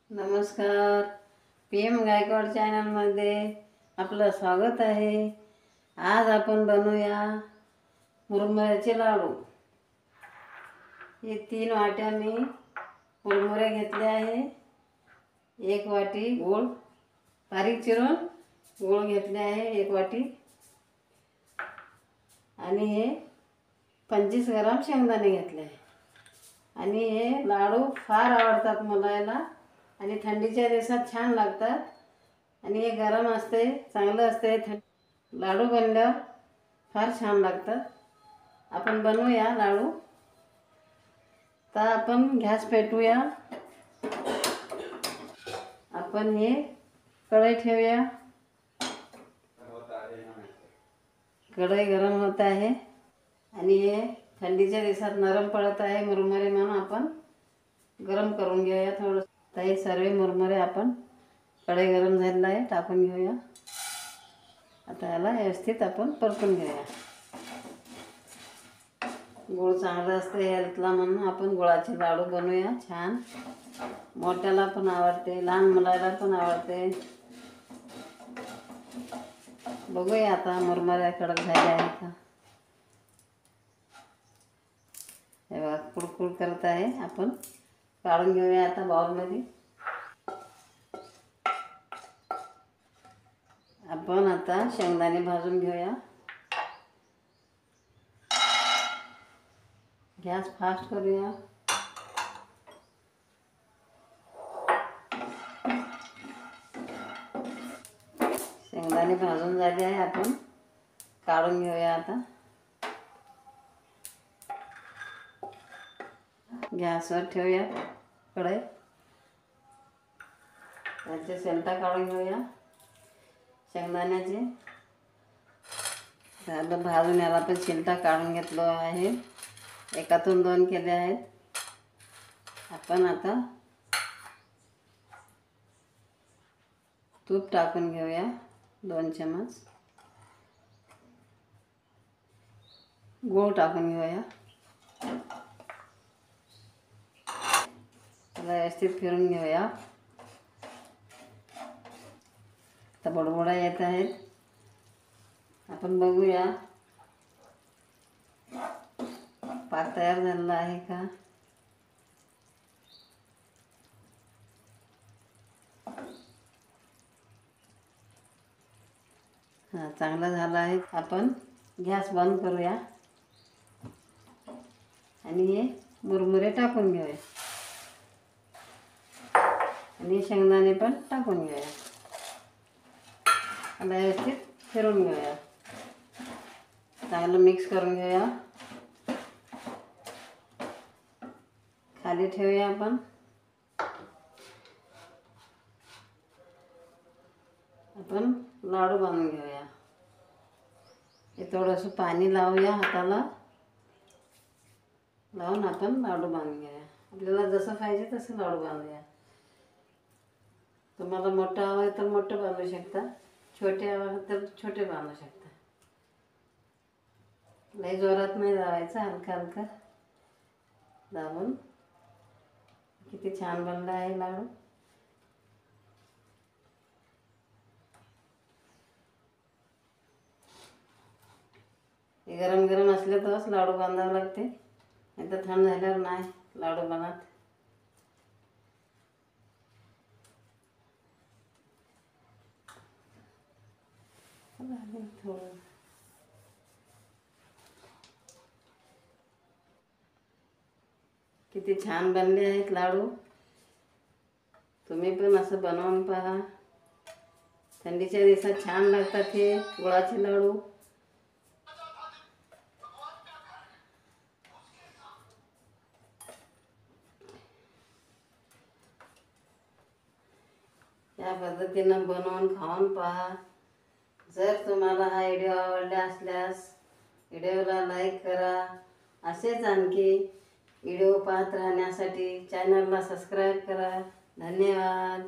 नमस्कार. PM गायकवाड चॅनलमध्ये आपलं स्वागत आहे. आज आपण बनवूया मुरमुऱ्याचे लाडू. हे 3 वाट्या मी मुरमुरे घेतले आहे. 1 वाटी गूळ बारीक चिरून गूळ घेतले आहे 1 वाटी, आणि हे 25 ग्राम शेंगदाणे घेतले आहे. आणि हे लाडू फार आवडतात मला याला, आणि थंडीच्या दिवसात छान लागतात. आणि हे गरम असते, चांगलं असते. लाडू बनल्यावर फार छान लागतात. आपण बनवूया लाडू. तर आपण गॅस पेटवूया. आपण हे कढई ठेवूया. कढई गरम होत आहे आणि हे थंडीच्या दिवसात नरम पडत आहे मुरमुरे, म्हणून आपण गरम करून घेऊया थोडं. तर हे सर्व मुरमुरे आपण कढई गरम झालेला आहे टाकून घेऊया. आता याला व्यवस्थित आपण परतून घेऊया. गूळ चांगला असते हेल्थला, म्हणून आपण गुळाचे लाडू बनवूया छान. मोठ्याला पण आवडते, लहान मुलाला पण आवडते. बघूया आता मुरमुरे कडक झाले आहे का. हे बघा कुडकुड करत आहे. आपण काढून घेऊया आता बाउलमध्ये. आपण आता शेंगदाणे भाजून घेऊया. गॅस फास्ट करूया. शेंगदाणे भाजून झाले आहे, आपण काढून घेऊया आता. गॅसवर ठेवूया कढई. त्याचे शेंगटा काढून घेऊया शेंगदाण्याचे. झालं भाजून, याला पण शेंगटा काढून घेतलो आहे. एकातून 2 केले आहेत. आपण आता तूप टाकून घेऊया 2 चमच. गूळ टाकून घेऊया. व्यवस्थित फिरून घेऊया. आता बडबडा येत आहेत. आपण बघूया पाक तयार झालेला आहे का. हां, चांगला झाला आहे. आपण गॅस बंद करूया आणि हे मुरमुरे टाकून घेऊया आणि शेंगदाणे पण टाकून घेऊया. आता व्यवस्थित फिरून घेऊया. चांगलं मिक्स करून घेऊया. खाली ठेवूया आपण. आपण लाडू बांधून घेऊया. हे थोडंसं पाणी लावूया हाताला लावून आपण लाडू बांधून घेऊया. आपल्याला जसं पाहिजे तसं लाडू बांधूया. तुम्हाला मोठं हवं आहे तर मोठं बांधू शकता, छोटे हवं तर छोटे बांधू शकता. लई जोरात नाही दाबायचं, हलका हलका दाबून. किती छान बनला आहे लाडू. हे गरम गरम असले तरच लाडू बांधावं लागते, नाही तर थंड झाल्यावर नाही लाडू बनत. थोडं किती छान बनले आहेत लाडू. तुम्ही पण असं बनवून पहा. थंडीच्या दिवसात छान लागतात हे गुळाचे लाडू. या पद्धतीनं बनवून खाऊन पहा. जर तुम्हाला हा व्हिडिओ आवडला असल्यास व्हिडिओला लाईक करा. असेच आणखी व्हिडिओ पाहत राहण्यासाठी चॅनलला सबस्क्राईब करा. धन्यवाद.